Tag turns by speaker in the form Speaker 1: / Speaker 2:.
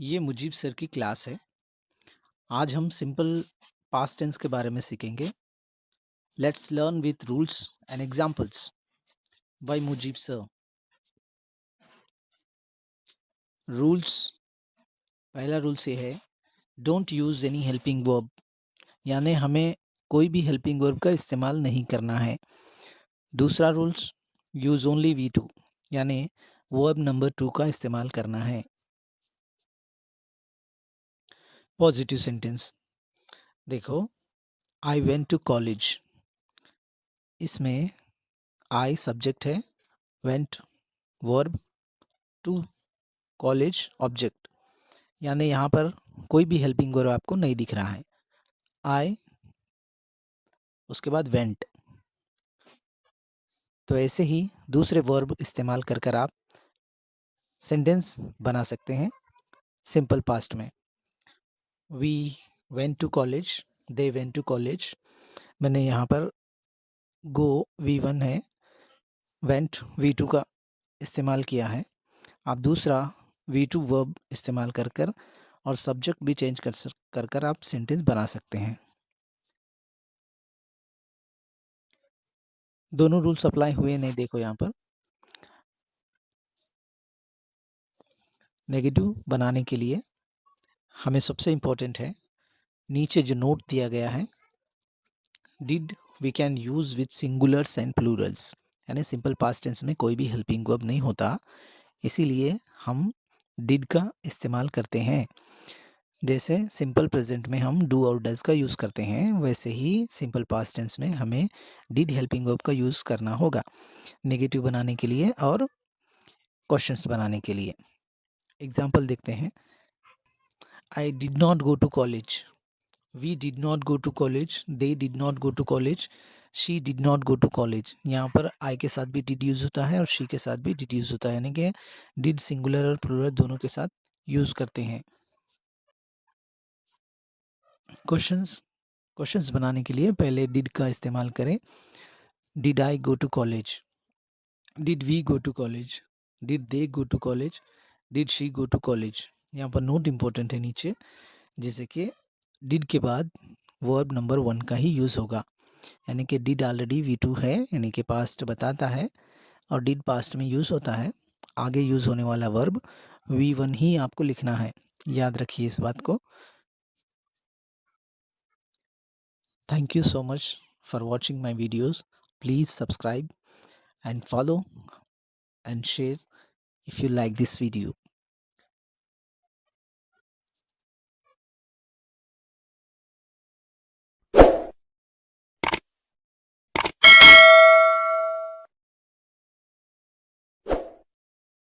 Speaker 1: ये मुजीब सर की क्लास है। आज हम सिंपल पास्ट टेंस के बारे में सीखेंगे। Let's learn with rules and examples by Mujeeb sir. Rules, पहला रूल्स ये है, don't use any helping verb, यानी हमें कोई भी हेल्पिंग वर्ब का इस्तेमाल नहीं करना है। दूसरा rules, use only V two, यानी वर्ब नंबर 2 का इस्तेमाल करना है। पॉजिटिव सेंटेंस देखो, आई वेंट टू कॉलेज, इसमें आई सब्जेक्ट है, went verb, to college object, यानी यहाँ पर कोई भी हेल्पिंग वर्ब आपको नहीं दिख रहा है। आई, उसके बाद वेंट। तो ऐसे ही दूसरे वर्ब इस्तेमाल कर कर आप सेंटेंस बना सकते हैं सिंपल पास्ट में। We went to college, they went to college. मैंने यहाँ पर गो V1 है, वेंट V2 का इस्तेमाल किया है। आप दूसरा V2 वर्ब इस्तेमाल कर कर और सब्जेक्ट भी चेंज कर कर आप सेंटेंस बना सकते हैं। दोनों रूल्स अप्लाई हुए नहीं, देखो यहाँ पर। नेगेटिव बनाने के लिए हमें सबसे इम्पोर्टेंट है, नीचे जो नोट दिया गया है, did we can use with singulars and plurals, यानी सिंपल पास्ट टेंस में कोई भी हेल्पिंग वर्ब नहीं होता, इसीलिए हम डिड का इस्तेमाल करते हैं। जैसे सिंपल प्रेजेंट में हम डू और डज का यूज़ करते हैं, वैसे ही सिंपल पास्ट टेंस में हमें डिड हेल्पिंग वर्ब का यूज़ करना होगा, नेगेटिव बनाने के लिए और क्वेश्चंस बनाने के लिए। एग्जाम्पल देखते हैं। I did not go to college, we did not go to college, they did not go to college, she did not go to college. यहाँ पर आई के साथ भी डिड यूज़ होता है और शी के साथ भी डिड यूज़ होता है, यानी कि डिड सिंगुलर और प्लूरल दोनों के साथ यूज़ करते हैं। क्वेश्चंस बनाने के लिए पहले डिड का इस्तेमाल करें। Did I go to college, did we go to college, did they go to college, did she go to college. यहाँ पर नोट इम्पोर्टेंट है नीचे, जैसे कि डिड के बाद वर्ब नंबर 1 का ही यूज़ होगा, यानी कि डिड ऑलरेडी V2 है, यानी कि पास्ट बताता है, और डिड पास्ट में यूज़ होता है। आगे यूज़ होने वाला वर्ब V1 ही आपको लिखना है, याद रखिए इस बात को। Thank you so much for watching my videos. Please subscribe and follow and share if you like this video.